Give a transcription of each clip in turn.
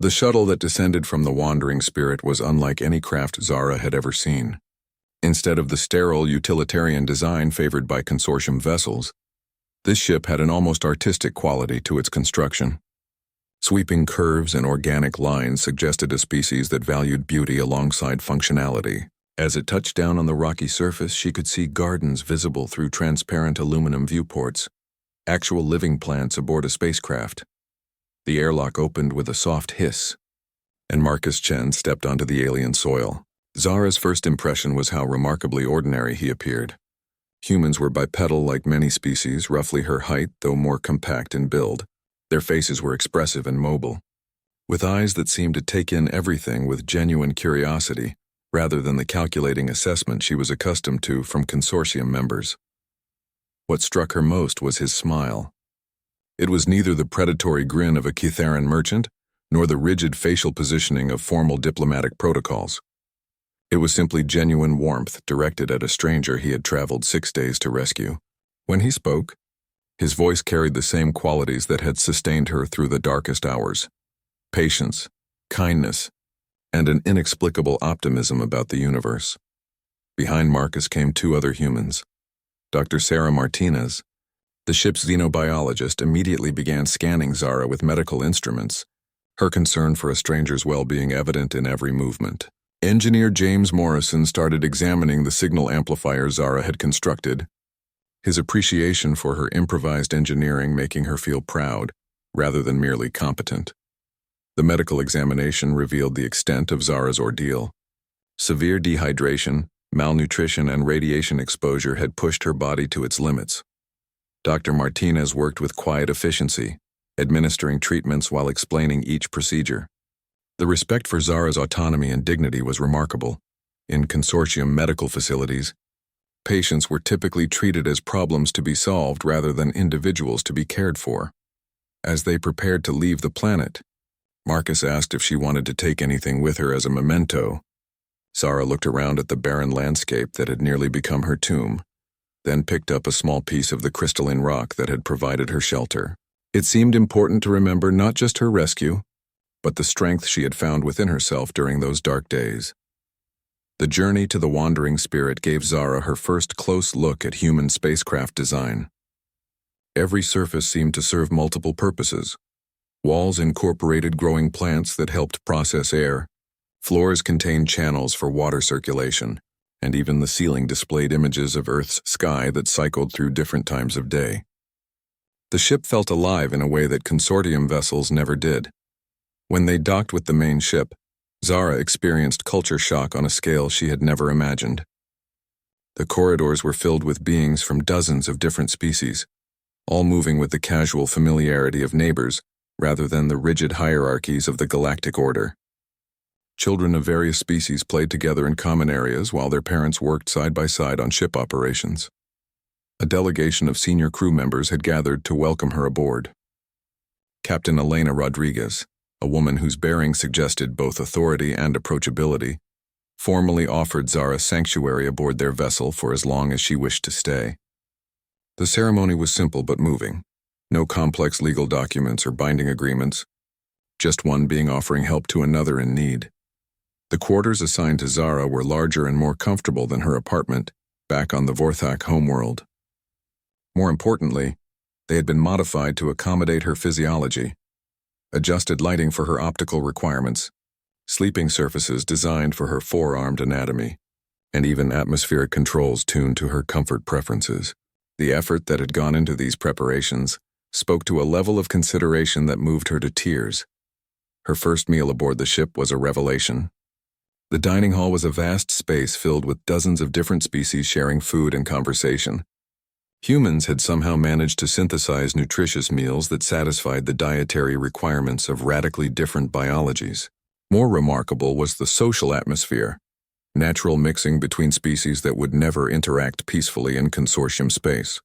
The shuttle that descended from the Wandering Spirit was unlike any craft Zara had ever seen. Instead of the sterile, utilitarian design favored by consortium vessels, this ship had an almost artistic quality to its construction. Sweeping curves and organic lines suggested a species that valued beauty alongside functionality. As it touched down on the rocky surface, she could see gardens visible through transparent aluminum viewports, actual living plants aboard a spacecraft. The airlock opened with a soft hiss, and Marcus Chen stepped onto the alien soil. Zara's first impression was how remarkably ordinary he appeared. Humans were bipedal like many species, roughly her height, though more compact in build. Their faces were expressive and mobile, with eyes that seemed to take in everything with genuine curiosity, rather than the calculating assessment she was accustomed to from consortium members. What struck her most was his smile. It was neither the predatory grin of a Kitharan merchant, nor the rigid facial positioning of formal diplomatic protocols. It was simply genuine warmth directed at a stranger he had traveled 6 days to rescue. When he spoke, his voice carried the same qualities that had sustained her through the darkest hours: patience, kindness, and an inexplicable optimism about the universe. Behind Marcus came 2 other humans. Dr. Sarah Martinez, the ship's xenobiologist, immediately began scanning Zara with medical instruments, her concern for a stranger's well-being evident in every movement. Engineer James Morrison started examining the signal amplifier Zara had constructed, his appreciation for her improvised engineering making her feel proud, rather than merely competent. The medical examination revealed the extent of Zara's ordeal. Severe dehydration, malnutrition, and radiation exposure had pushed her body to its limits. Dr. Martinez worked with quiet efficiency, administering treatments while explaining each procedure. The respect for Zara's autonomy and dignity was remarkable. In consortium medical facilities, patients were typically treated as problems to be solved rather than individuals to be cared for. As they prepared to leave the planet, Marcus asked if she wanted to take anything with her as a memento. Zara looked around at the barren landscape that had nearly become her tomb, then picked up a small piece of the crystalline rock that had provided her shelter. It seemed important to remember not just her rescue, but the strength she had found within herself during those dark days. The journey to the Wandering Spirit gave Zara her first close look at human spacecraft design. Every surface seemed to serve multiple purposes. Walls incorporated growing plants that helped process air, floors contained channels for water circulation, and even the ceiling displayed images of Earth's sky that cycled through different times of day. The ship felt alive in a way that consortium vessels never did. When they docked with the main ship, Zara experienced culture shock on a scale she had never imagined. The corridors were filled with beings from dozens of different species, all moving with the casual familiarity of neighbors rather than the rigid hierarchies of the galactic order. Children of various species played together in common areas while their parents worked side by side on ship operations. A delegation of senior crew members had gathered to welcome her aboard. Captain Elena Rodriguez, a woman whose bearing suggested both authority and approachability, formally offered Zara sanctuary aboard their vessel for as long as she wished to stay. The ceremony was simple but moving. No complex legal documents or binding agreements, just one being offering help to another in need. The quarters assigned to Zara were larger and more comfortable than her apartment back on the Vorthak homeworld. More importantly, they had been modified to accommodate her physiology. Adjusted lighting for her optical requirements, sleeping surfaces designed for her four-armed anatomy, and even atmospheric controls tuned to her comfort preferences. The effort that had gone into these preparations spoke to a level of consideration that moved her to tears. Her first meal aboard the ship was a revelation. The dining hall was a vast space filled with dozens of different species sharing food and conversation. Humans had somehow managed to synthesize nutritious meals that satisfied the dietary requirements of radically different biologies. More remarkable was the social atmosphere, natural mixing between species that would never interact peacefully in consortium space.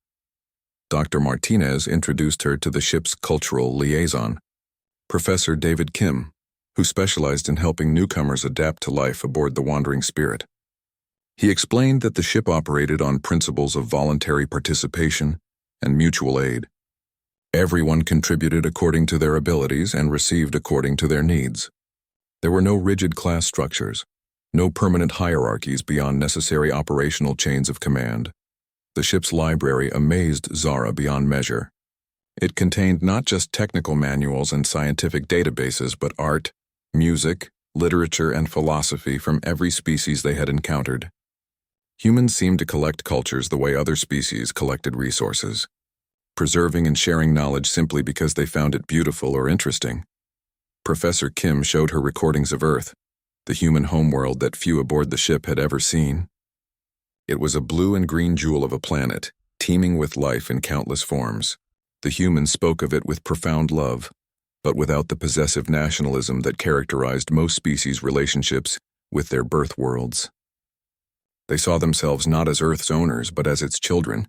Dr. Martinez introduced her to the ship's cultural liaison, Professor David Kim, who specialized in helping newcomers adapt to life aboard the Wandering Spirit. He explained that the ship operated on principles of voluntary participation and mutual aid. Everyone contributed according to their abilities and received according to their needs. There were no rigid class structures, no permanent hierarchies beyond necessary operational chains of command. The ship's library amazed Zara beyond measure. It contained not just technical manuals and scientific databases, but art, music, literature, and philosophy from every species they had encountered. Humans seemed to collect cultures the way other species collected resources, preserving and sharing knowledge simply because they found it beautiful or interesting. Professor Kim showed her recordings of Earth, the human homeworld that few aboard the ship had ever seen. It was a blue and green jewel of a planet, teeming with life in countless forms. The humans spoke of it with profound love, but without the possessive nationalism that characterized most species' relationships with their birth worlds. They saw themselves not as Earth's owners, but as its children,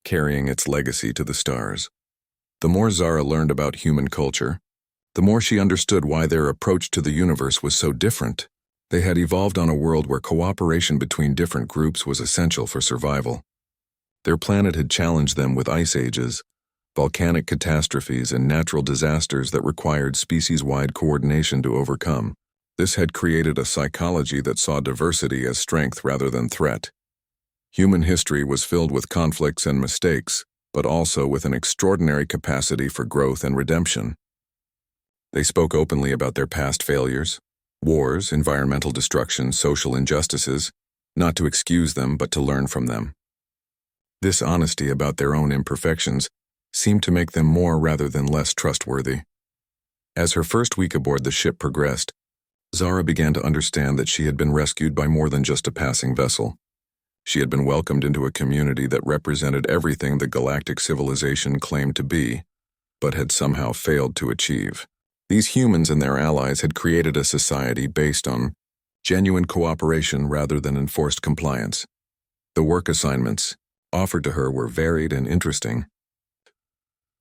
carrying its legacy to the stars. The more Zara learned about human culture, the more she understood why their approach to the universe was so different. They had evolved on a world where cooperation between different groups was essential for survival. Their planet had challenged them with ice ages, volcanic catastrophes, and natural disasters that required species-wide coordination to overcome. This had created a psychology that saw diversity as strength rather than threat. Human history was filled with conflicts and mistakes, but also with an extraordinary capacity for growth and redemption. They spoke openly about their past failures, wars, environmental destruction, social injustices, not to excuse them but to learn from them. This honesty about their own imperfections seemed to make them more rather than less trustworthy. As her first week aboard the ship progressed, Zara began to understand that she had been rescued by more than just a passing vessel. She had been welcomed into a community that represented everything the galactic civilization claimed to be, but had somehow failed to achieve. These humans and their allies had created a society based on genuine cooperation rather than enforced compliance. The work assignments offered to her were varied and interesting.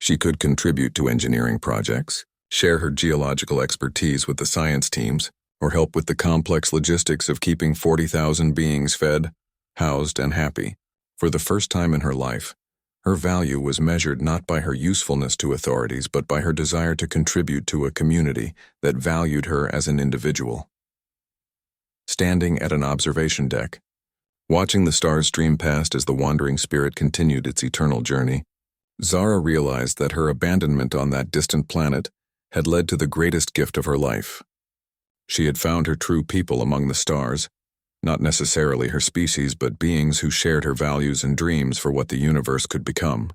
She could contribute to engineering projects, share her geological expertise with the science teams, or help with the complex logistics of keeping 40,000 beings fed, housed, and happy. For the first time in her life, her value was measured not by her usefulness to authorities but by her desire to contribute to a community that valued her as an individual. Standing at an observation deck, watching the stars stream past as the wandering spirit continued its eternal journey, Zara realized that her abandonment on that distant planet had led to the greatest gift of her life. She had found her true people among the stars, not necessarily her species, but beings who shared her values and dreams for what the universe could become.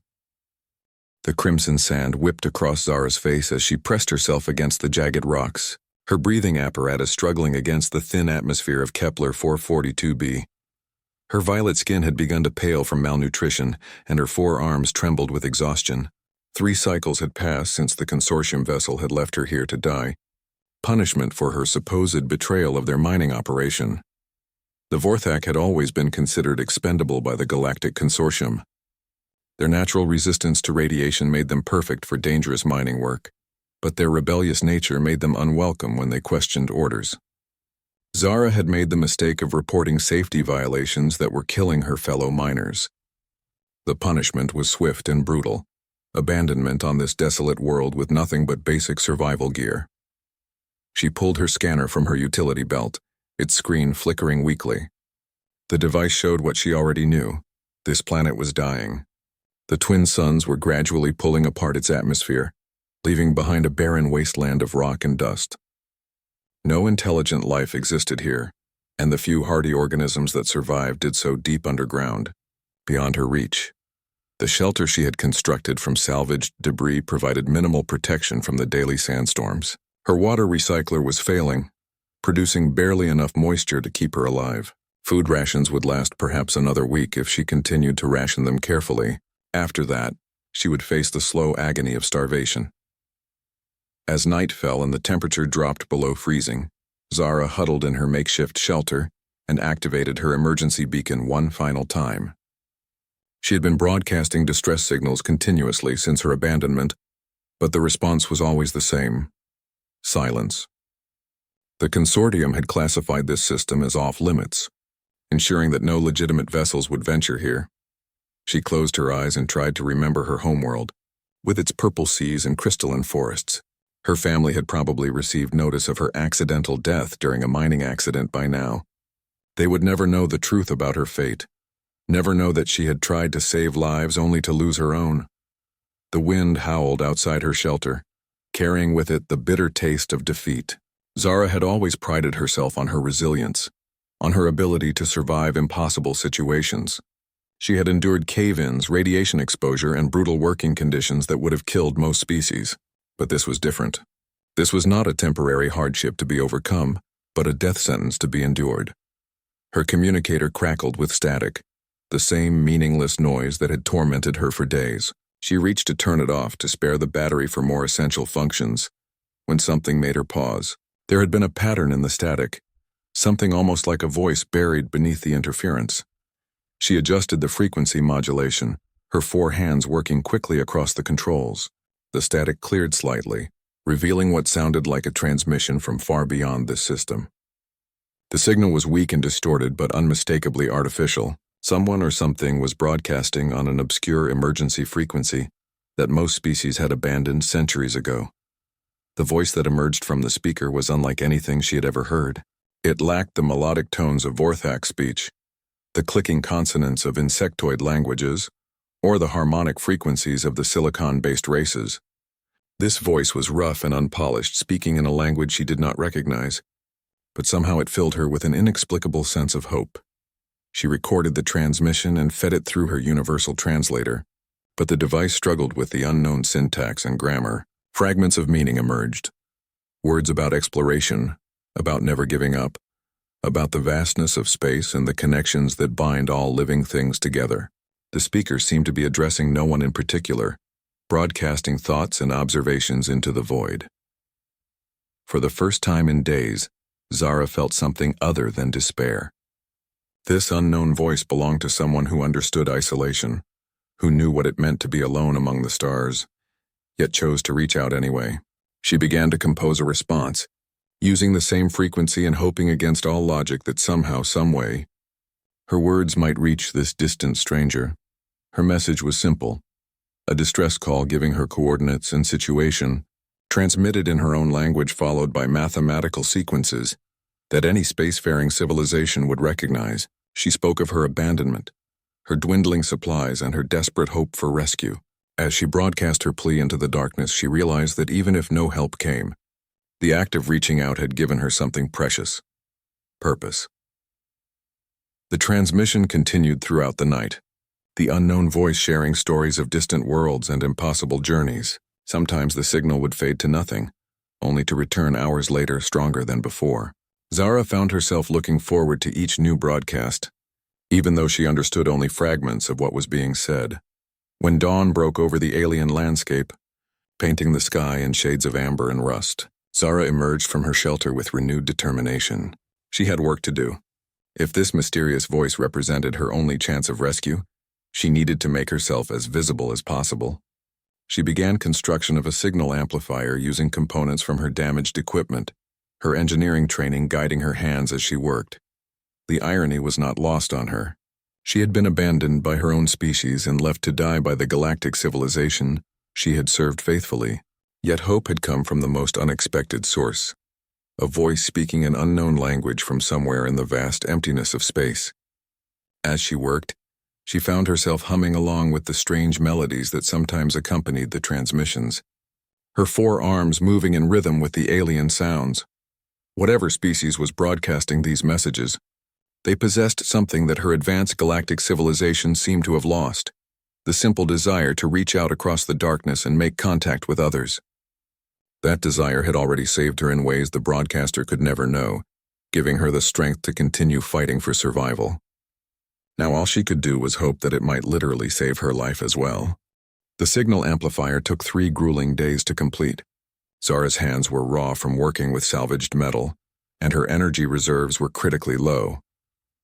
The crimson sand whipped across Zara's face as she pressed herself against the jagged rocks, her breathing apparatus struggling against the thin atmosphere of Kepler 442b. Her violet skin had begun to pale from malnutrition, and her forearms trembled with exhaustion. 3 cycles had passed since the consortium vessel had left her here to die, punishment for her supposed betrayal of their mining operation. The Vorthak had always been considered expendable by the Galactic Consortium. Their natural resistance to radiation made them perfect for dangerous mining work, but their rebellious nature made them unwelcome when they questioned orders. Zara had made the mistake of reporting safety violations that were killing her fellow miners. The punishment was swift and brutal, abandonment on this desolate world with nothing but basic survival gear. She pulled her scanner from her utility belt, its screen flickering weakly. The device showed what she already knew. This planet was dying. The twin suns were gradually pulling apart its atmosphere, leaving behind a barren wasteland of rock and dust. No intelligent life existed here, and the few hardy organisms that survived did so deep underground, beyond her reach. The shelter she had constructed from salvaged debris provided minimal protection from the daily sandstorms. Her water recycler was failing, producing barely enough moisture to keep her alive. Food rations would last perhaps another week if she continued to ration them carefully. After that, she would face the slow agony of starvation. As night fell and the temperature dropped below freezing, Zara huddled in her makeshift shelter and activated her emergency beacon one final time. She had been broadcasting distress signals continuously since her abandonment, but the response was always the same: silence. The consortium had classified this system as off-limits, ensuring that no legitimate vessels would venture here. She closed her eyes and tried to remember her homeworld, with its purple seas and crystalline forests. Her family had probably received notice of her accidental death during a mining accident by now. They would never know the truth about her fate, never know that she had tried to save lives only to lose her own. The wind howled outside her shelter, carrying with it the bitter taste of defeat. Zara had always prided herself on her resilience, on her ability to survive impossible situations. She had endured cave-ins, radiation exposure, and brutal working conditions that would have killed most species. But this was different. This was not a temporary hardship to be overcome, but a death sentence to be endured. Her communicator crackled with static, the same meaningless noise that had tormented her for days. She reached to turn it off to spare the battery for more essential functions, when something made her pause. There had been a pattern in the static, something almost like a voice buried beneath the interference. She adjusted the frequency modulation, her 4 hands working quickly across the controls. The static cleared slightly, revealing what sounded like a transmission from far beyond this system. The signal was weak and distorted, but unmistakably artificial. Someone or something was broadcasting on an obscure emergency frequency that most species had abandoned centuries ago. The voice that emerged from the speaker was unlike anything she had ever heard. It lacked the melodic tones of Vorthak speech, the clicking consonants of insectoid languages, or the harmonic frequencies of the silicon-based races. This voice was rough and unpolished, speaking in a language she did not recognize, but somehow it filled her with an inexplicable sense of hope. She recorded the transmission and fed it through her universal translator, but the device struggled with the unknown syntax and grammar. Fragments of meaning emerged. Words about exploration, about never giving up, about the vastness of space and the connections that bind all living things together. The speaker seemed to be addressing no one in particular, broadcasting thoughts and observations into the void. For the first time in days, Zara felt something other than despair. This unknown voice belonged to someone who understood isolation, who knew what it meant to be alone among the stars, yet chose to reach out anyway. She began to compose a response, using the same frequency and hoping against all logic that somehow, someway, her words might reach this distant stranger. Her message was simple, a distress call giving her coordinates and situation, transmitted in her own language followed by mathematical sequences that any spacefaring civilization would recognize. She spoke of her abandonment, her dwindling supplies, and her desperate hope for rescue. As she broadcast her plea into the darkness, she realized that even if no help came, the act of reaching out had given her something precious: purpose. The transmission continued throughout the night, the unknown voice sharing stories of distant worlds and impossible journeys. Sometimes the signal would fade to nothing, only to return hours later stronger than before. Zara found herself looking forward to each new broadcast, even though she understood only fragments of what was being said. When dawn broke over the alien landscape, painting the sky in shades of amber and rust, Zara emerged from her shelter with renewed determination. She had work to do. If this mysterious voice represented her only chance of rescue, she needed to make herself as visible as possible. She began construction of a signal amplifier using components from her damaged equipment, her engineering training guiding her hands as she worked. The irony was not lost on her. She had been abandoned by her own species and left to die by the galactic civilization she had served faithfully. Yet hope had come from the most unexpected source, a voice speaking an unknown language from somewhere in the vast emptiness of space. As she worked, she found herself humming along with the strange melodies that sometimes accompanied the transmissions, her 4 arms moving in rhythm with the alien sounds. Whatever species was broadcasting these messages, they possessed something that her advanced galactic civilization seemed to have lost: the simple desire to reach out across the darkness and make contact with others. That desire had already saved her in ways the broadcaster could never know, giving her the strength to continue fighting for survival. Now all she could do was hope that it might literally save her life as well. The signal amplifier took 3 grueling days to complete. Zara's hands were raw from working with salvaged metal, and her energy reserves were critically low.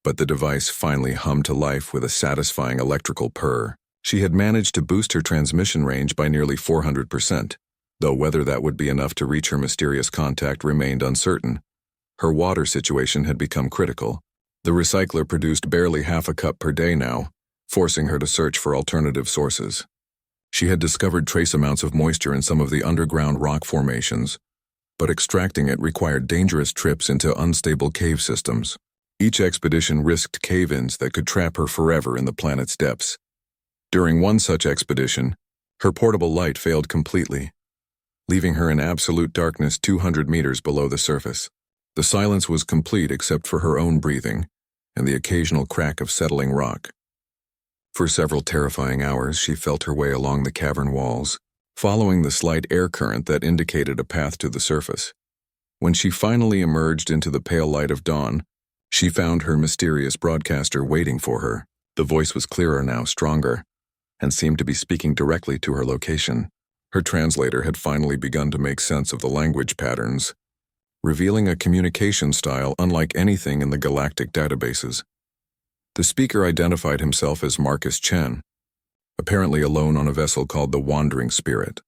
But the device finally hummed to life with a satisfying electrical purr. She had managed to boost her transmission range by nearly 400%, though whether that would be enough to reach her mysterious contact remained uncertain. Her water situation had become critical. The recycler produced barely half a cup per day now, forcing her to search for alternative sources. She had discovered trace amounts of moisture in some of the underground rock formations, but extracting it required dangerous trips into unstable cave systems. Each expedition risked cave-ins that could trap her forever in the planet's depths. During one such expedition, her portable light failed completely, leaving her in absolute darkness 200 meters below the surface. The silence was complete except for her own breathing and the occasional crack of settling rock. For several terrifying hours, she felt her way along the cavern walls, following the slight air current that indicated a path to the surface. When she finally emerged into the pale light of dawn, she found her mysterious broadcaster waiting for her. The voice was clearer now, stronger, and seemed to be speaking directly to her location. Her translator had finally begun to make sense of the language patterns, revealing a communication style unlike anything in the galactic databases. The speaker identified himself as Marcus Chen, apparently alone on a vessel called the Wandering Spirit.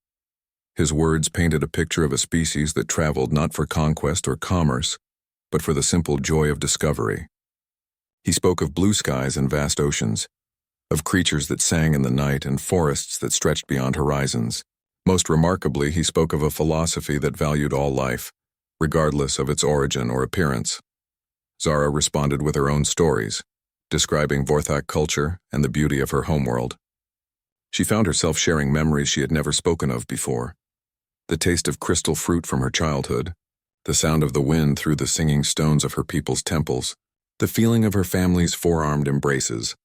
His words painted a picture of a species that traveled not for conquest or commerce, but for the simple joy of discovery. He spoke of blue skies and vast oceans, of creatures that sang in the night and forests that stretched beyond horizons. Most remarkably, he spoke of a philosophy that valued all life, regardless of its origin or appearance. Zara responded with her own stories, describing Vorthak culture and the beauty of her homeworld. She found herself sharing memories she had never spoken of before. The taste of crystal fruit from her childhood, the sound of the wind through the singing stones of her people's temples, the feeling of her family's four-armed embraces.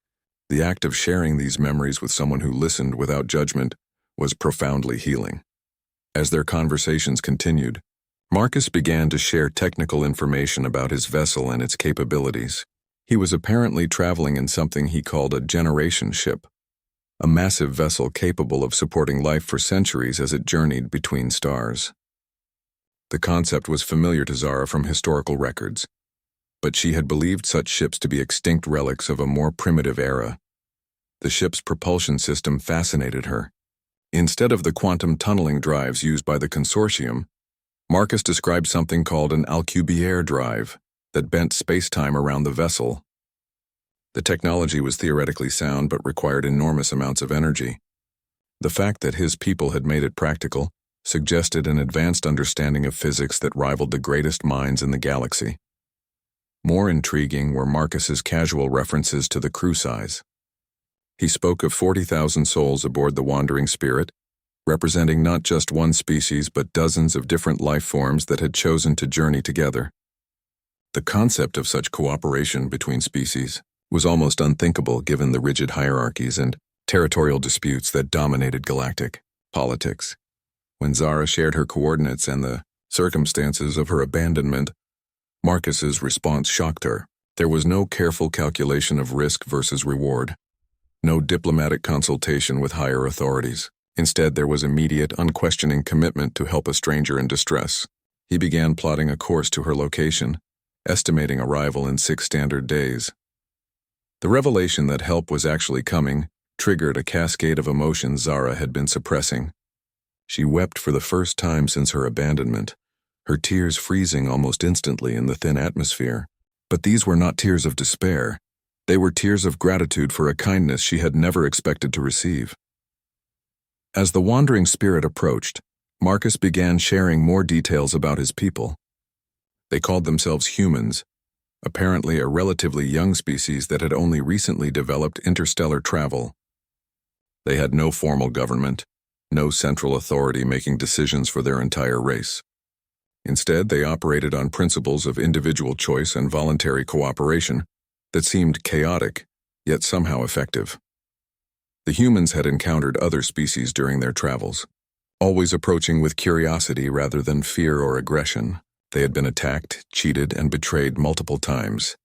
The act of sharing these memories with someone who listened without judgment was profoundly healing. As their conversations continued, Marcus began to share technical information about his vessel and its capabilities. He was apparently traveling in something he called a generation ship, a massive vessel capable of supporting life for centuries as it journeyed between stars. The concept was familiar to Zara from historical records, but she had believed such ships to be extinct relics of a more primitive era. The ship's propulsion system fascinated her. Instead of the quantum tunneling drives used by the consortium, Marcus described something called an Alcubierre drive that bent space-time around the vessel. The technology was theoretically sound but required enormous amounts of energy. The fact that his people had made it practical suggested an advanced understanding of physics that rivaled the greatest minds in the galaxy. More intriguing were Marcus's casual references to the crew size. He spoke of 40,000 souls aboard the Wandering Spirit, representing not just one species but dozens of different life forms that had chosen to journey together. The concept of such cooperation between species was almost unthinkable given the rigid hierarchies and territorial disputes that dominated galactic politics. When Zara shared her coordinates and the circumstances of her abandonment, Marcus's response shocked her. There was no careful calculation of risk versus reward, no diplomatic consultation with higher authorities. Instead, there was immediate, unquestioning commitment to help a stranger in distress. He began plotting a course to her location, estimating arrival in 6 standard days. The revelation that help was actually coming triggered a cascade of emotions Zara had been suppressing. She wept for the first time since her abandonment, her tears freezing almost instantly in the thin atmosphere. But these were not tears of despair. They were tears of gratitude for a kindness she had never expected to receive. As the Wandering Spirit approached, Marcus began sharing more details about his people. They called themselves humans, apparently a relatively young species that had only recently developed interstellar travel. They had no formal government, no central authority making decisions for their entire race. Instead, they operated on principles of individual choice and voluntary cooperation that seemed chaotic, yet somehow effective. The humans had encountered other species during their travels, always approaching with curiosity rather than fear or aggression. They had been attacked, cheated, and betrayed multiple times,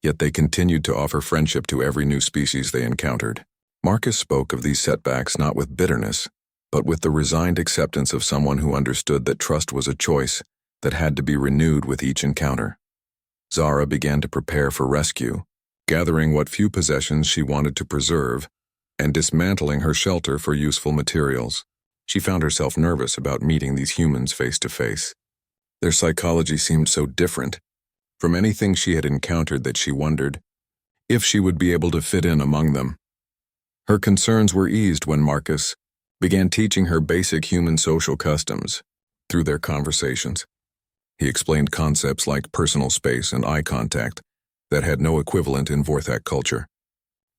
yet they continued to offer friendship to every new species they encountered. Marcus spoke of these setbacks not with bitterness, but with the resigned acceptance of someone who understood that trust was a choice that had to be renewed with each encounter. Zara began to prepare for rescue, gathering what few possessions she wanted to preserve and dismantling her shelter for useful materials. She found herself nervous about meeting these humans face to face. Their psychology seemed so different from anything she had encountered that she wondered if she would be able to fit in among them. Her concerns were eased when Marcus, began teaching her basic human social customs. Through their conversations, he explained concepts like personal space and eye contact that had no equivalent in Vorthak culture,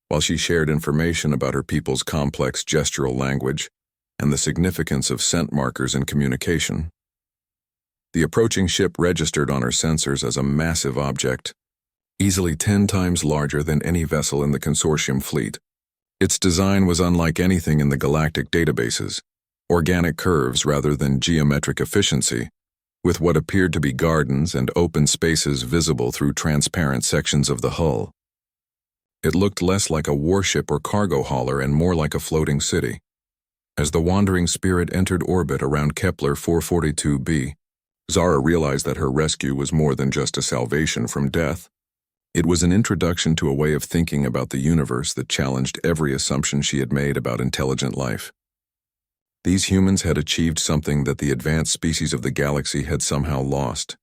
while she shared information about her people's complex gestural language and the significance of scent markers in communication. The approaching ship registered on her sensors as a massive object, easily 10 times larger than any vessel in the consortium fleet. Its design was unlike anything in the galactic databases, organic curves rather than geometric efficiency, with what appeared to be gardens and open spaces visible through transparent sections of the hull. It looked less like a warship or cargo hauler and more like a floating city. As the wandering spirit entered orbit around Kepler 442b, Zara realized that her rescue was more than just a salvation from death. It was an introduction to a way of thinking about the universe that challenged every assumption she had made about intelligent life. These humans had achieved something that the advanced species of the galaxy had somehow lost: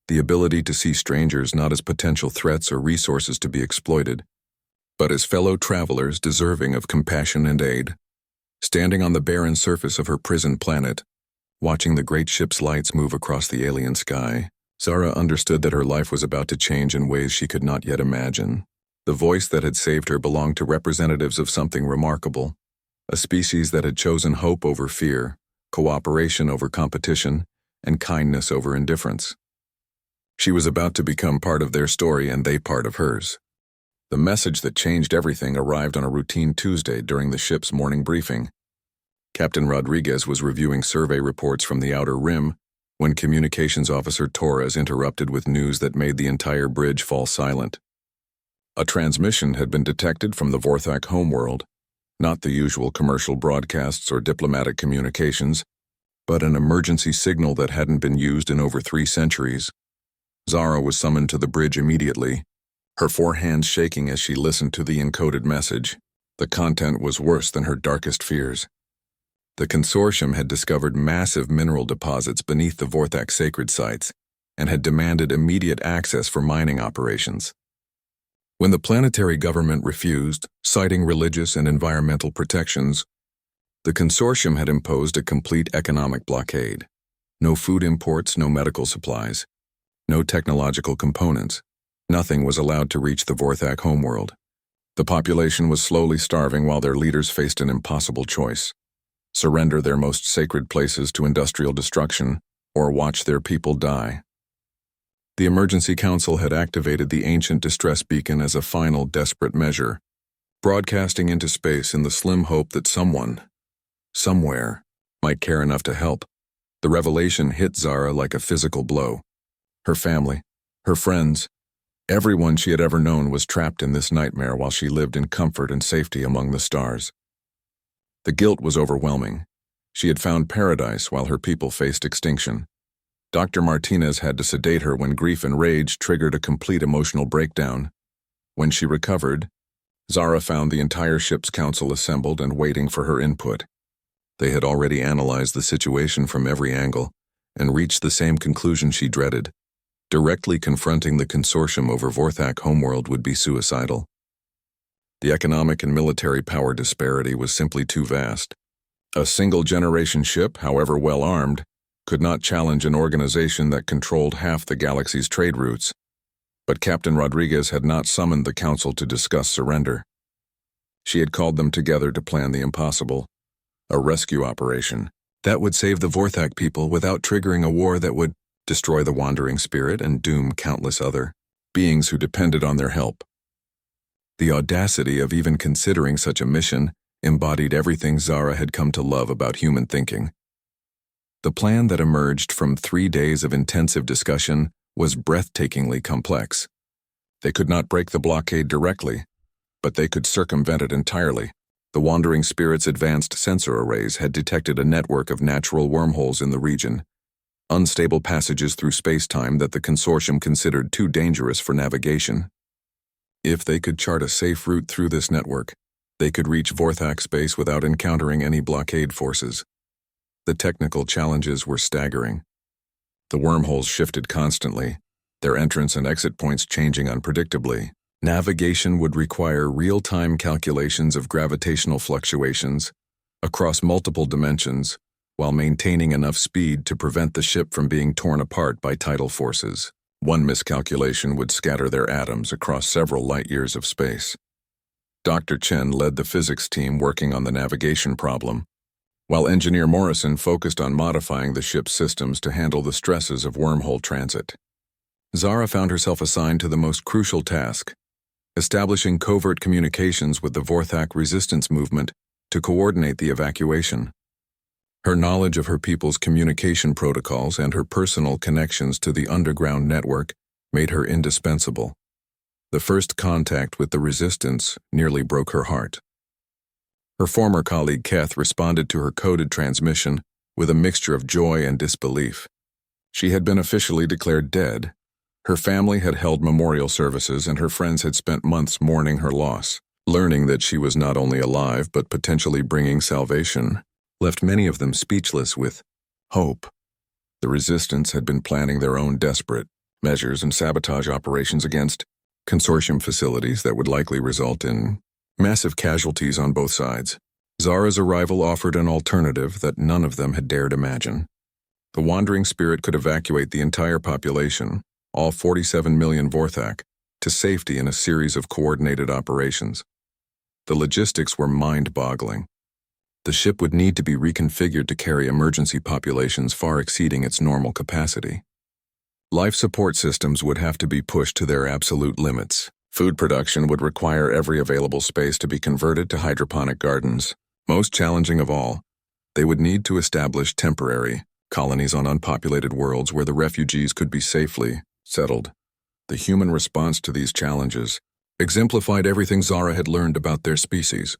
the ability to see strangers not as potential threats or resources to be exploited, but as fellow travelers deserving of compassion and aid. Standing on the barren surface of her prison planet, watching the great ship's lights move across the alien sky, Zara understood that her life was about to change in ways she could not yet imagine. The voice that had saved her belonged to representatives of something remarkable, a species that had chosen hope over fear, cooperation over competition, and kindness over indifference. She was about to become part of their story and they part of hers. The message that changed everything arrived on a routine Tuesday during the ship's morning briefing. Captain Rodriguez was reviewing survey reports from the outer rim when Communications Officer Torres interrupted with news that made the entire bridge fall silent. A transmission had been detected from the Vorthak homeworld, not the usual commercial broadcasts or diplomatic communications, but an emergency signal that hadn't been used in over 3 centuries. Zara was summoned to the bridge immediately, her 4 hands shaking as she listened to the encoded message. The content was worse than her darkest fears. The consortium had discovered massive mineral deposits beneath the Vorthak sacred sites and had demanded immediate access for mining operations. When the planetary government refused, citing religious and environmental protections, the consortium had imposed a complete economic blockade. No food imports, no medical supplies, no technological components. Nothing was allowed to reach the Vorthak homeworld. The population was slowly starving while their leaders faced an impossible choice: surrender their most sacred places to industrial destruction, or watch their people die. The Emergency Council had activated the ancient distress beacon as a final desperate measure, broadcasting into space in the slim hope that someone, somewhere, might care enough to help. The revelation hit Zara like a physical blow. Her family, her friends, everyone she had ever known was trapped in this nightmare while she lived in comfort and safety among the stars. The guilt was overwhelming. She had found paradise while her people faced extinction. Dr. Martinez had to sedate her when grief and rage triggered a complete emotional breakdown. When she recovered, Zara found the entire ship's council assembled and waiting for her input. They had already analyzed the situation from every angle and reached the same conclusion she dreaded: directly confronting the consortium over Vorthak homeworld would be suicidal. The economic and military power disparity was simply too vast. A single-generation ship, however well-armed, could not challenge an organization that controlled half the galaxy's trade routes. But Captain Rodriguez had not summoned the council to discuss surrender. She had called them together to plan the impossible: a rescue operation that would save the Vorthak people without triggering a war that would destroy the wandering spirit and doom countless other beings who depended on their help. The audacity of even considering such a mission embodied everything Zara had come to love about human thinking. The plan that emerged from 3 days of intensive discussion was breathtakingly complex. They could not break the blockade directly, but they could circumvent it entirely. The wandering spirit's advanced sensor arrays had detected a network of natural wormholes in the region, unstable passages through space-time that the consortium considered too dangerous for navigation. If they could chart a safe route through this network, they could reach Vorthak space without encountering any blockade forces. The technical challenges were staggering. The wormholes shifted constantly, their entrance and exit points changing unpredictably. Navigation would require real-time calculations of gravitational fluctuations, across multiple dimensions, while maintaining enough speed to prevent the ship from being torn apart by tidal forces. One miscalculation would scatter their atoms across several light-years of space. Dr. Chen led the physics team working on the navigation problem, while Engineer Morrison focused on modifying the ship's systems to handle the stresses of wormhole transit. Zara found herself assigned to the most crucial task, establishing covert communications with the Vorthak resistance movement to coordinate the evacuation. Her knowledge of her people's communication protocols and her personal connections to the underground network made her indispensable. The first contact with the resistance nearly broke her heart. Her former colleague Keth responded to her coded transmission with a mixture of joy and disbelief. She had been officially declared dead. Her family had held memorial services and her friends had spent months mourning her loss. Learning that she was not only alive but potentially bringing salvation left many of them speechless with hope. The resistance had been planning their own desperate measures and sabotage operations against consortium facilities that would likely result in massive casualties on both sides. Zara's arrival offered an alternative that none of them had dared imagine. The wandering spirit could evacuate the entire population, all 47 million Vorthak, to safety in a series of coordinated operations. The logistics were mind-boggling. The ship would need to be reconfigured to carry emergency populations far exceeding its normal capacity. Life support systems would have to be pushed to their absolute limits. Food production would require every available space to be converted to hydroponic gardens. Most challenging of all, they would need to establish temporary colonies on unpopulated worlds where the refugees could be safely settled. The human response to these challenges exemplified everything Zara had learned about their species.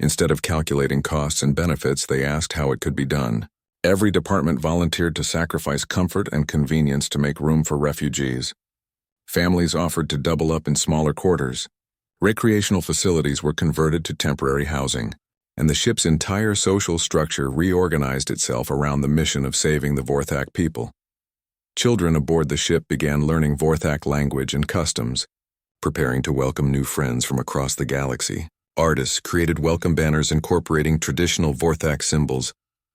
Instead of calculating costs and benefits, they asked how it could be done. Every department volunteered to sacrifice comfort and convenience to make room for refugees. Families offered to double up in smaller quarters. Recreational facilities were converted to temporary housing, and the ship's entire social structure reorganized itself around the mission of saving the Vorthak people. Children aboard the ship began learning Vorthak language and customs, preparing to welcome new friends from across the galaxy. Artists created welcome banners incorporating traditional Vorthak symbols,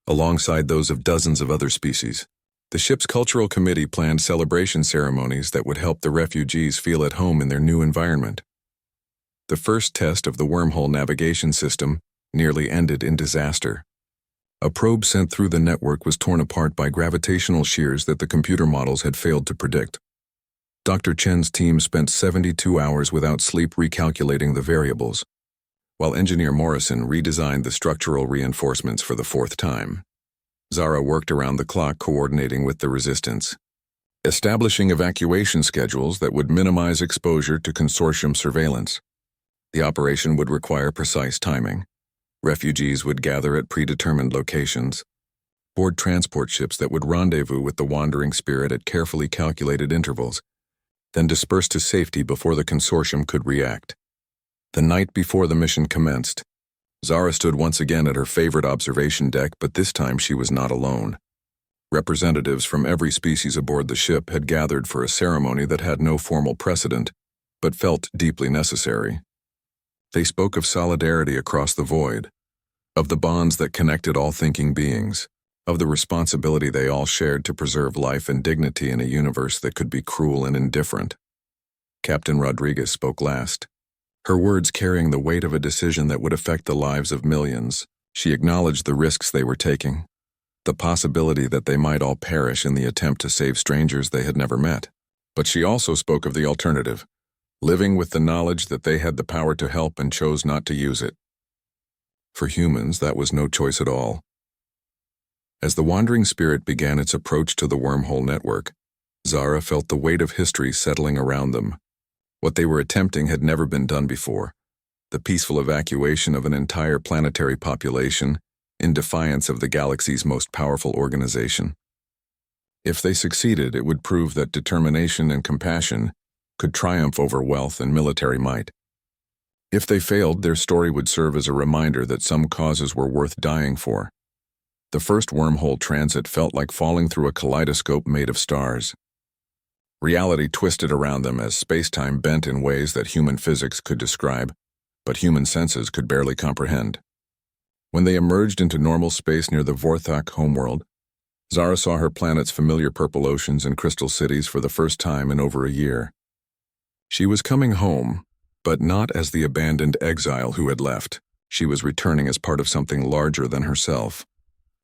alongside those of dozens of other species. The ship's cultural committee planned celebration ceremonies that would help the refugees feel at home in their new environment. The first test of the wormhole navigation system nearly ended in disaster. A probe sent through the network was torn apart by gravitational shears that the computer models had failed to predict. Dr. Chen's team spent 72 hours without sleep recalculating the variables, while Engineer Morrison redesigned the structural reinforcements for the fourth time. Zara worked around the clock coordinating with the resistance, establishing evacuation schedules that would minimize exposure to consortium surveillance. The operation would require precise timing. Refugees would gather at predetermined locations, board transport ships that would rendezvous with the wandering spirit at carefully calculated intervals, then disperse to safety before the consortium could react. The night before the mission commenced, Zara stood once again at her favorite observation deck, but this time she was not alone. Representatives from every species aboard the ship had gathered for a ceremony that had no formal precedent, but felt deeply necessary. They spoke of solidarity across the void, of the bonds that connected all thinking beings, of the responsibility they all shared to preserve life and dignity in a universe that could be cruel and indifferent. Captain Rodriguez spoke last, her words carrying the weight of a decision that would affect the lives of millions. She acknowledged the risks they were taking, the possibility that they might all perish in the attempt to save strangers they had never met. But she also spoke of the alternative, living with the knowledge that they had the power to help and chose not to use it. For humans, that was no choice at all. As the wandering spirit began its approach to the wormhole network, Zara felt the weight of history settling around them. What they were attempting had never been done before, the peaceful evacuation of an entire planetary population in defiance of the galaxy's most powerful organization. If they succeeded, it would prove that determination and compassion could triumph over wealth and military might. If they failed, their story would serve as a reminder that some causes were worth dying for. The first wormhole transit felt like falling through a kaleidoscope made of stars. Reality twisted around them as space-time bent in ways that human physics could describe, but human senses could barely comprehend. When they emerged into normal space near the Vorthak homeworld, Zara saw her planet's familiar purple oceans and crystal cities for the first time in over a year. She was coming home, but not as the abandoned exile who had left. She was returning as part of something larger than herself,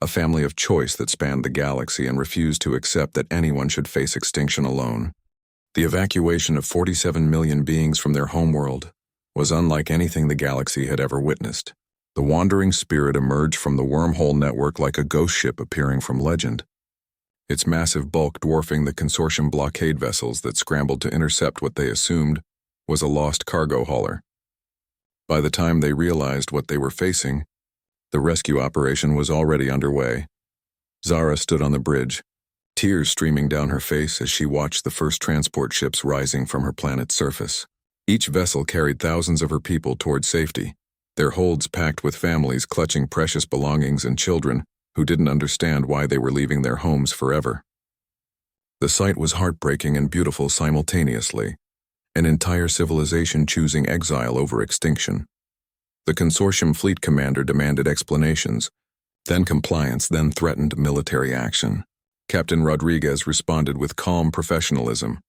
a family of choice that spanned the galaxy and refused to accept that anyone should face extinction alone. The evacuation of 47 million beings from their homeworld was unlike anything the galaxy had ever witnessed. The wandering spirit emerged from the wormhole network like a ghost ship appearing from legend, its massive bulk dwarfing the consortium blockade vessels that scrambled to intercept what they assumed was a lost cargo hauler. By the time they realized what they were facing, the rescue operation was already underway. Zara stood on the bridge, tears streaming down her face as she watched the first transport ships rising from her planet's surface. Each vessel carried thousands of her people toward safety, their holds packed with families clutching precious belongings and children who didn't understand why they were leaving their homes forever. The sight was heartbreaking and beautiful simultaneously, an entire civilization choosing exile over extinction. The consortium fleet commander demanded explanations, then compliance, then threatened military action. Captain Rodriguez responded with calm professionalism,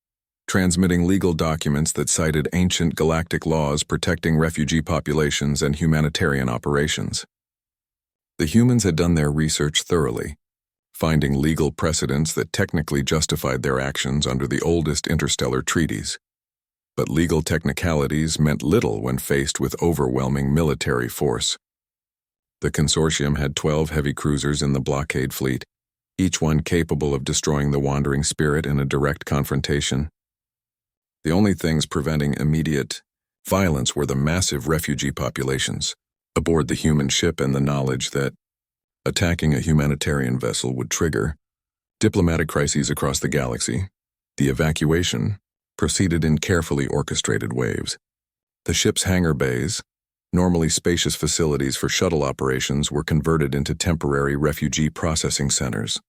transmitting legal documents that cited ancient galactic laws protecting refugee populations and humanitarian operations. The humans had done their research thoroughly, finding legal precedents that technically justified their actions under the oldest interstellar treaties. But legal technicalities meant little when faced with overwhelming military force. The consortium had 12 heavy cruisers in the blockade fleet, each one capable of destroying the wandering spirit in a direct confrontation. The only things preventing immediate violence were the massive refugee populations aboard the human ship and the knowledge that attacking a humanitarian vessel would trigger diplomatic crises across the galaxy. The evacuation proceeded in carefully orchestrated waves. The ship's hangar bays, normally spacious facilities for shuttle operations, were converted into temporary refugee processing centers.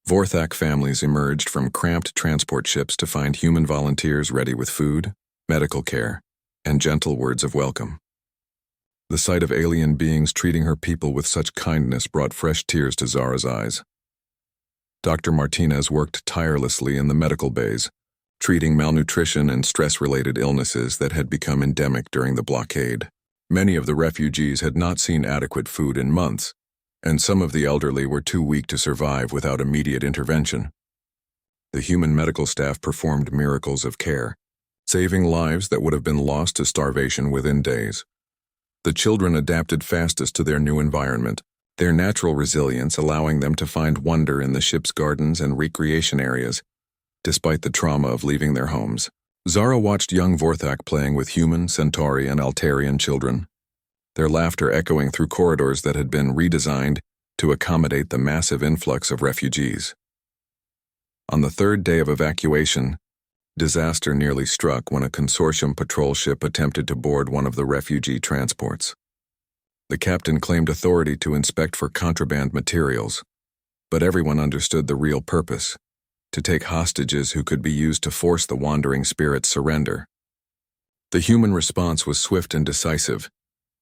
Vorthak families emerged from cramped transport ships to find human volunteers ready with food, medical care, and gentle words of welcome. The sight of alien beings treating her people with such kindness brought fresh tears to Zara's eyes. Dr. Martinez worked tirelessly in the medical bays, treating malnutrition and stress-related illnesses that had become endemic during the blockade. Many of the refugees had not seen adequate food in months, and some of the elderly were too weak to survive without immediate intervention. The human medical staff performed miracles of care, saving lives that would have been lost to starvation within days. The children adapted fastest to their new environment, their natural resilience allowing them to find wonder in the ship's gardens and recreation areas, despite the trauma of leaving their homes. Zara watched young Vorthak playing with human, Centauri, and Altarian children, their laughter echoing through corridors that had been redesigned to accommodate the massive influx of refugees. On the third day of evacuation, disaster nearly struck when a consortium patrol ship attempted to board one of the refugee transports. The captain claimed authority to inspect for contraband materials, but everyone understood the real purpose: to take hostages who could be used to force the wandering spirit's surrender. The human response was swift and decisive.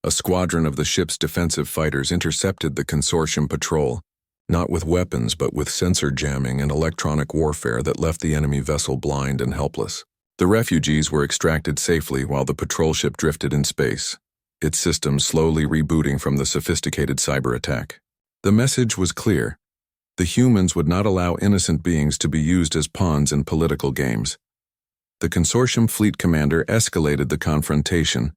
A squadron of the ship's defensive fighters intercepted the consortium patrol, not with weapons but with sensor jamming and electronic warfare that left the enemy vessel blind and helpless. The refugees were extracted safely while the patrol ship drifted in space, its systems slowly rebooting from the sophisticated cyber attack. The message was clear: the humans would not allow innocent beings to be used as pawns in political games. The consortium fleet commander escalated the confrontation,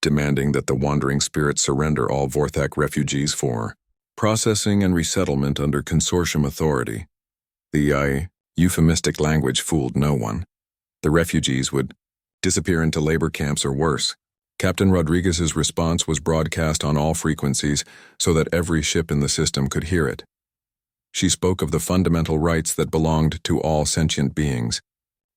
demanding that the wandering spirit surrender all Vorthak refugees for processing and resettlement under consortium authority. The euphemistic language fooled no one. The refugees would disappear into labor camps or worse. Captain Rodriguez's response was broadcast on all frequencies so that every ship in the system could hear it. She spoke of the fundamental rights that belonged to all sentient beings,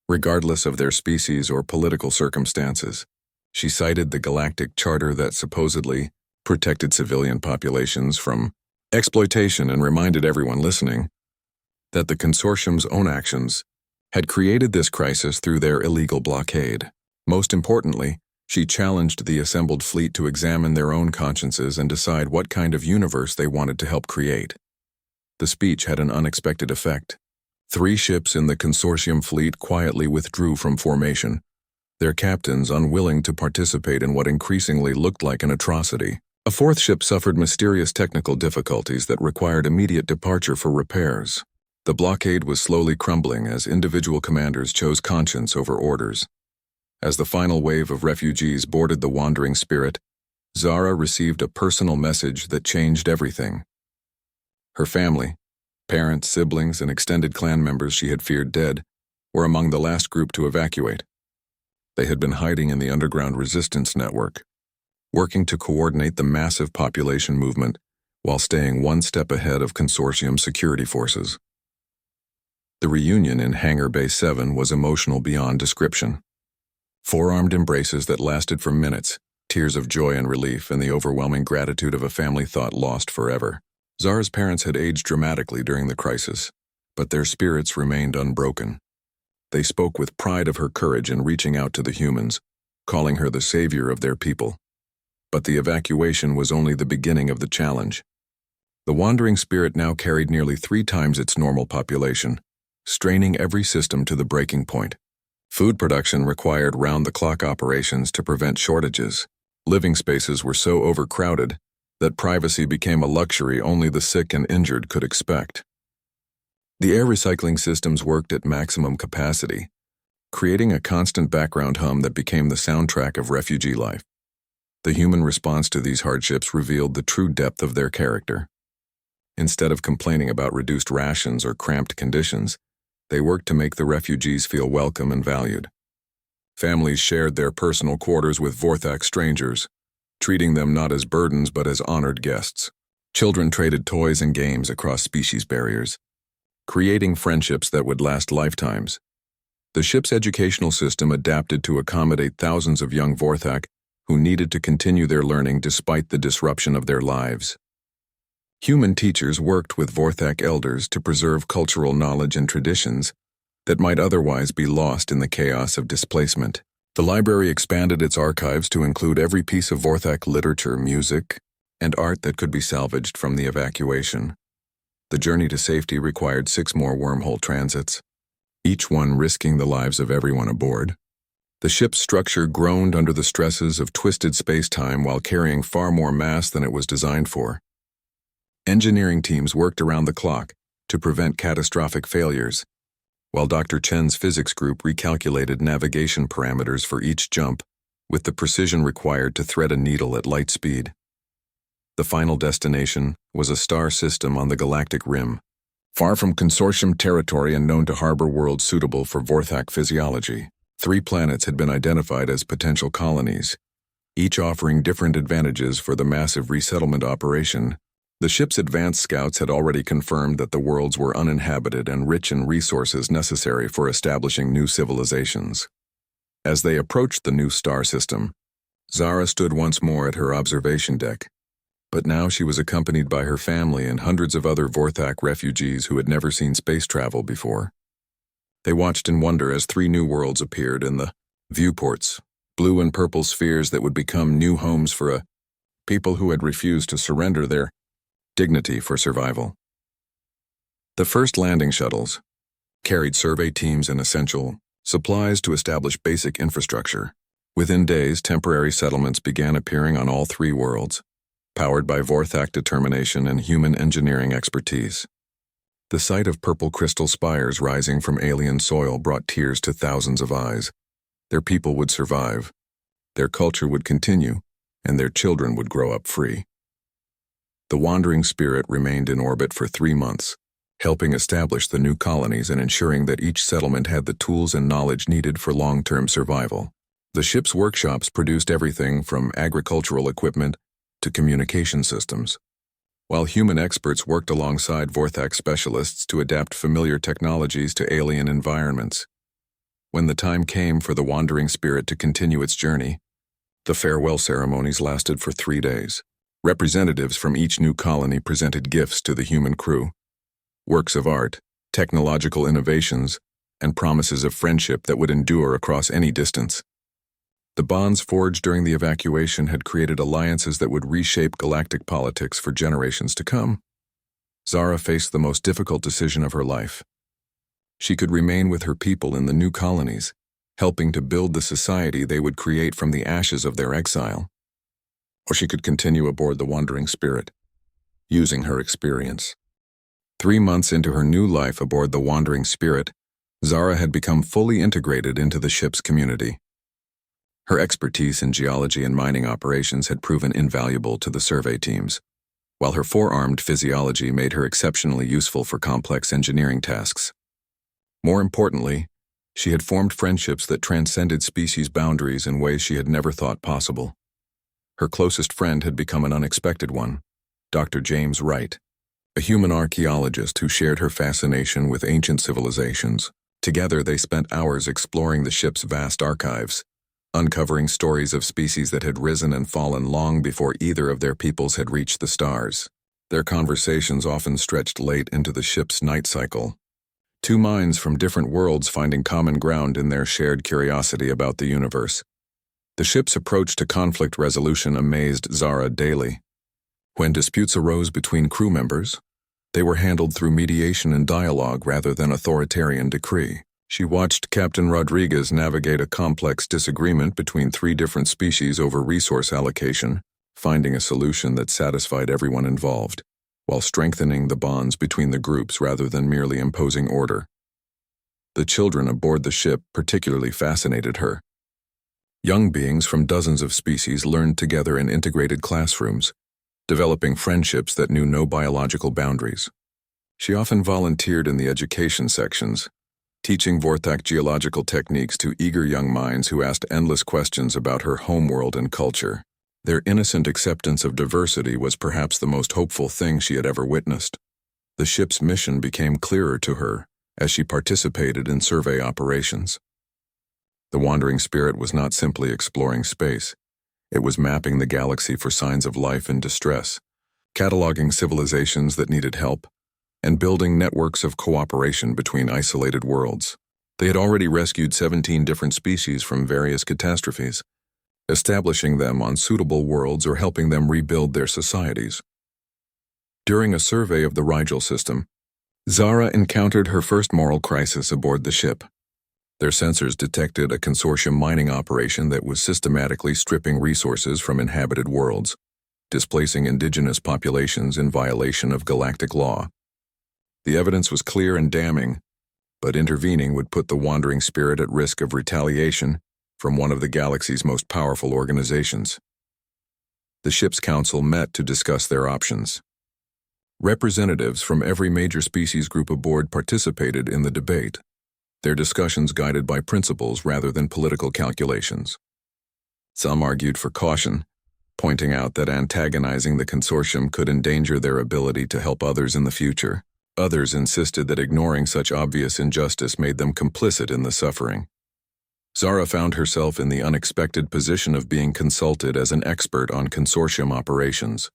regardless of their species or political circumstances. She cited the Galactic Charter that supposedly protected civilian populations from exploitation and reminded everyone listening that the consortium's own actions had created this crisis through their illegal blockade. Most importantly, She challenged the assembled fleet to examine their own consciences and decide what kind of universe they wanted to help create. The speech had an unexpected effect. 3 ships in the consortium fleet quietly withdrew from formation, their captains unwilling to participate in what increasingly looked like an atrocity. A 4th ship suffered mysterious technical difficulties that required immediate departure for repairs. The blockade was slowly crumbling as individual commanders chose conscience over orders. As the final wave of refugees boarded the Wandering Spirit, Zara received a personal message that changed everything. Her family, parents, siblings, and extended clan members she had feared dead, were among the last group to evacuate. They had been hiding in the underground resistance network, working to coordinate the massive population movement while staying one step ahead of consortium security forces. The reunion in Hangar Bay 7 was emotional beyond description. Forearmed embraces that lasted for minutes, tears of joy and relief, and the overwhelming gratitude of a family thought lost forever. Zara's parents had aged dramatically during the crisis, but their spirits remained unbroken. They spoke with pride of her courage in reaching out to the humans, calling her the savior of their people. But the evacuation was only the beginning of the challenge. The Wandering Spirit now carried nearly 3 times its normal population, straining every system to the breaking point. Food production required round-the-clock operations to prevent shortages. Living spaces were so overcrowded that privacy became a luxury only the sick and injured could expect. The air recycling systems worked at maximum capacity, creating a constant background hum that became the soundtrack of refugee life. The human response to these hardships revealed the true depth of their character. Instead of complaining about reduced rations or cramped conditions, they worked to make the refugees feel welcome and valued. Families shared their personal quarters with Vorthak strangers, treating them not as burdens but as honored guests. Children traded toys and games across species barriers, creating friendships that would last lifetimes. The ship's educational system adapted to accommodate thousands of young Vorthak who needed to continue their learning despite the disruption of their lives. Human teachers worked with Vorthak elders to preserve cultural knowledge and traditions that might otherwise be lost in the chaos of displacement. The library expanded its archives to include every piece of Vorthak literature, music, and art that could be salvaged from the evacuation. The journey to safety required 6 more wormhole transits, each one risking the lives of everyone aboard. The ship's structure groaned under the stresses of twisted space-time while carrying far more mass than it was designed for. Engineering teams worked around the clock to prevent catastrophic failures, while Dr. Chen's physics group recalculated navigation parameters for each jump with the precision required to thread a needle at light speed. The final destination was a star system on the galactic rim, far from consortium territory and known to harbor worlds suitable for Vorthak physiology. 3 planets had been identified as potential colonies, each offering different advantages for the massive resettlement operation. The ship's advanced scouts had already confirmed that the worlds were uninhabited and rich in resources necessary for establishing new civilizations. As they approached the new star system, Zara stood once more at her observation deck, but now she was accompanied by her family and hundreds of other Vorthak refugees who had never seen space travel before. They watched in wonder as 3 new worlds appeared in the viewports, blue and purple spheres that would become new homes for a people who had refused to surrender their dignity for survival. The first landing shuttles carried survey teams and essential supplies to establish basic infrastructure. Within days, temporary settlements began appearing on all 3 worlds, powered by Vorthak determination and human engineering expertise. The sight of purple crystal spires rising from alien soil brought tears to thousands of eyes. Their people would survive, their culture would continue, and their children would grow up free. The Wandering Spirit remained in orbit for 3 months, helping establish the new colonies and ensuring that each settlement had the tools and knowledge needed for long-term survival. The ship's workshops produced everything from agricultural equipment to communication systems, while human experts worked alongside Vorthak specialists to adapt familiar technologies to alien environments. When the time came for the Wandering Spirit to continue its journey, the farewell ceremonies lasted for 3 days. Representatives from each new colony presented gifts to the human crew, works of art, technological innovations, and promises of friendship that would endure across any distance. The bonds forged during the evacuation had created alliances that would reshape galactic politics for generations to come. Zara faced the most difficult decision of her life. She could remain with her people in the new colonies, helping to build the society they would create from the ashes of their exile. Or she could continue aboard the Wandering Spirit, using her experience. 3 months into her new life aboard the Wandering Spirit, Zara had become fully integrated into the ship's community. Her expertise in geology and mining operations had proven invaluable to the survey teams, while her four-armed physiology made her exceptionally useful for complex engineering tasks. More importantly, she had formed friendships that transcended species boundaries in ways she had never thought possible. Her closest friend had become an unexpected one, Dr. James Wright, a human archaeologist who shared her fascination with ancient civilizations. Together, they spent hours exploring the ship's vast archives, uncovering stories of species that had risen and fallen long before either of their peoples had reached the stars. Their conversations often stretched late into the ship's night cycle, two minds from different worlds finding common ground in their shared curiosity about the universe. The ship's approach to conflict resolution amazed Zara daily. When disputes arose between crew members, they were handled through mediation and dialogue rather than authoritarian decree. She watched Captain Rodriguez navigate a complex disagreement between 3 different species over resource allocation, finding a solution that satisfied everyone involved, while strengthening the bonds between the groups rather than merely imposing order. The children aboard the ship particularly fascinated her. Young beings from dozens of species learned together in integrated classrooms, developing friendships that knew no biological boundaries. She often volunteered in the education sections, teaching Vorthak geological techniques to eager young minds who asked endless questions about her homeworld and culture. Their innocent acceptance of diversity was perhaps the most hopeful thing she had ever witnessed. The ship's mission became clearer to her as she participated in survey operations. The Wandering Spirit was not simply exploring space. It was mapping the galaxy for signs of life in distress, cataloging civilizations that needed help, and building networks of cooperation between isolated worlds. They had already rescued 17 different species from various catastrophes, establishing them on suitable worlds or helping them rebuild their societies. During a survey of the Rigel system, Zara encountered her first moral crisis aboard the ship. Their sensors detected a consortium mining operation that was systematically stripping resources from inhabited worlds, displacing indigenous populations in violation of galactic law. The evidence was clear and damning, but intervening would put the Wandering Spirit at risk of retaliation from one of the galaxy's most powerful organizations. The ship's council met to discuss their options. Representatives from every major species group aboard participated in the debate, their discussions guided by principles rather than political calculations. Some argued for caution, pointing out that antagonizing the consortium could endanger their ability to help others in the future. Others insisted that ignoring such obvious injustice made them complicit in the suffering. Zara found herself in the unexpected position of being consulted as an expert on consortium operations.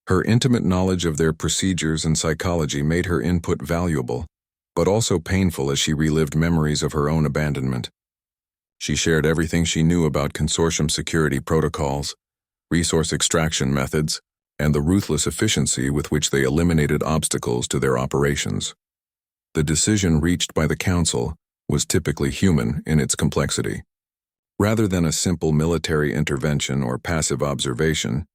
Her intimate knowledge of their procedures and psychology made her input valuable, but also painful as she relived memories of her own abandonment. She shared everything she knew about consortium security protocols, resource extraction methods, and the ruthless efficiency with which they eliminated obstacles to their operations. The decision reached by the Council was typically human in its complexity. Rather than a simple military intervention or passive observation,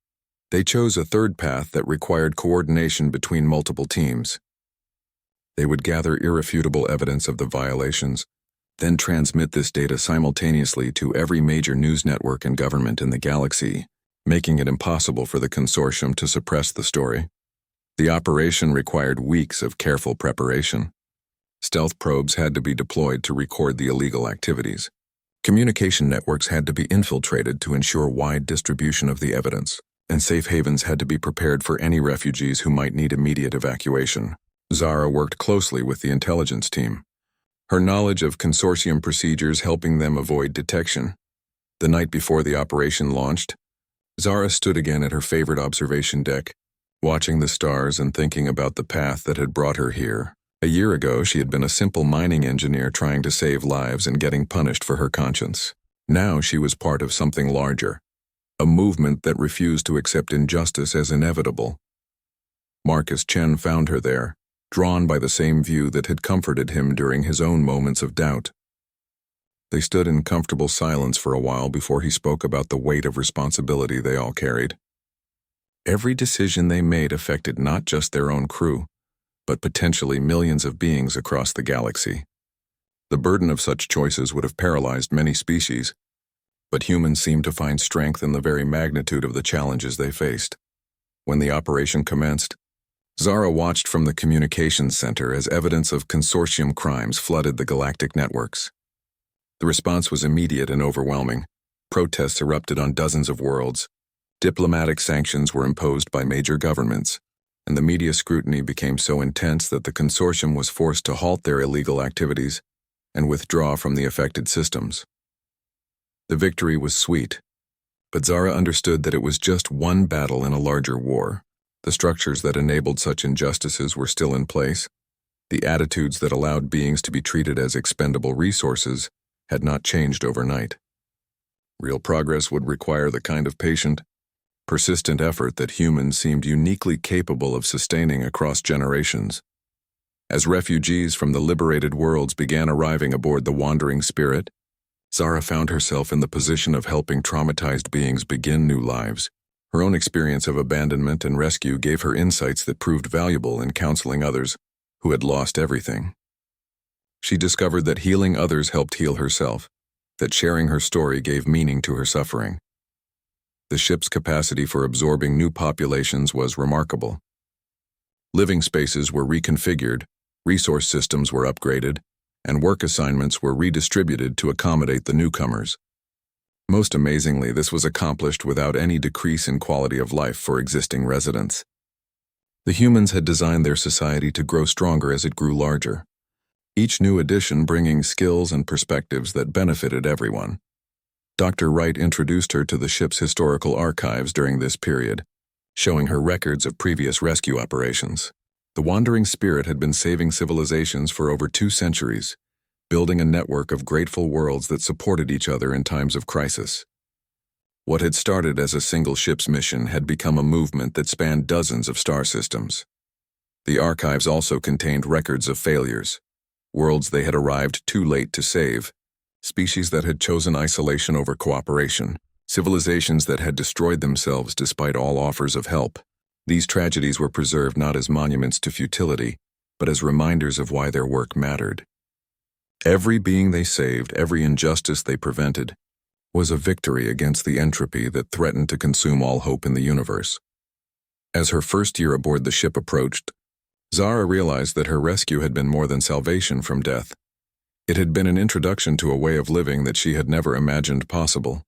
they chose a third path that required coordination between multiple teams. They would gather irrefutable evidence of the violations, then transmit this data simultaneously to every major news network and government in the galaxy, making it impossible for the consortium to suppress the story. The operation required weeks of careful preparation. Stealth probes had to be deployed to record the illegal activities. Communication networks had to be infiltrated to ensure wide distribution of the evidence, and safe havens had to be prepared for any refugees who might need immediate evacuation. Zara worked closely with the intelligence team, her knowledge of consortium procedures helping them avoid detection. The night before the operation launched, Zara stood again at her favorite observation deck, watching the stars and thinking about the path that had brought her here. A year ago, she had been a simple mining engineer trying to save lives and getting punished for her conscience. Now she was part of something larger, a movement that refused to accept injustice as inevitable. Marcus Chen found her there, drawn by the same view that had comforted him during his own moments of doubt. They stood in comfortable silence for a while before he spoke about the weight of responsibility they all carried. Every decision they made affected not just their own crew, but potentially millions of beings across the galaxy. The burden of such choices would have paralyzed many species, but humans seemed to find strength in the very magnitude of the challenges they faced. When the operation commenced, Zara watched from the communications center as evidence of consortium crimes flooded the galactic networks. The response was immediate and overwhelming. Protests erupted on dozens of worlds. Diplomatic sanctions were imposed by major governments, and the media scrutiny became so intense that the consortium was forced to halt their illegal activities and withdraw from the affected systems. The victory was sweet, but Zara understood that it was just one battle in a larger war. The structures that enabled such injustices were still in place. The attitudes that allowed beings to be treated as expendable resources had not changed overnight. Real progress would require the kind of patient, persistent effort that humans seemed uniquely capable of sustaining across generations. As refugees from the liberated worlds began arriving aboard the Wandering Spirit, Zara found herself in the position of helping traumatized beings begin new lives. Her own experience of abandonment and rescue gave her insights that proved valuable in counseling others who had lost everything. She discovered that healing others helped heal herself, that sharing her story gave meaning to her suffering. The ship's capacity for absorbing new populations was remarkable. Living spaces were reconfigured, resource systems were upgraded, and work assignments were redistributed to accommodate the newcomers. Most amazingly, this was accomplished without any decrease in quality of life for existing residents. The humans had designed their society to grow stronger as it grew larger, each new addition bringing skills and perspectives that benefited everyone. Dr. Wright introduced her to the ship's historical archives during this period, showing her records of previous rescue operations. The Wandering Spirit had been saving civilizations for over 2 centuries, building a network of grateful worlds that supported each other in times of crisis. What had started as a single ship's mission had become a movement that spanned dozens of star systems. The archives also contained records of failures, worlds they had arrived too late to save, species that had chosen isolation over cooperation, civilizations that had destroyed themselves despite all offers of help. These tragedies were preserved not as monuments to futility, but as reminders of why their work mattered. Every being they saved, every injustice they prevented, was a victory against the entropy that threatened to consume all hope in the universe. As her first year aboard the ship approached, Zara realized that her rescue had been more than salvation from death. It had been an introduction to a way of living that she had never imagined possible.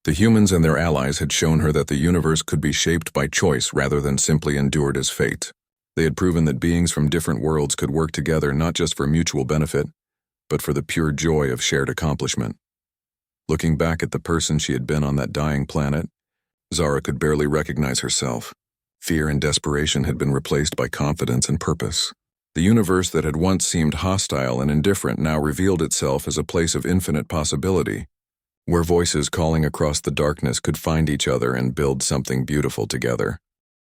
The humans and their allies had shown her that the universe could be shaped by choice rather than simply endured as fate. They had proven that beings from different worlds could work together not just for mutual benefit, but for the pure joy of shared accomplishment. Looking back at the person she had been on that dying planet, Zara could barely recognize herself. Fear and desperation had been replaced by confidence and purpose. The universe that had once seemed hostile and indifferent now revealed itself as a place of infinite possibility, where voices calling across the darkness could find each other and build something beautiful together.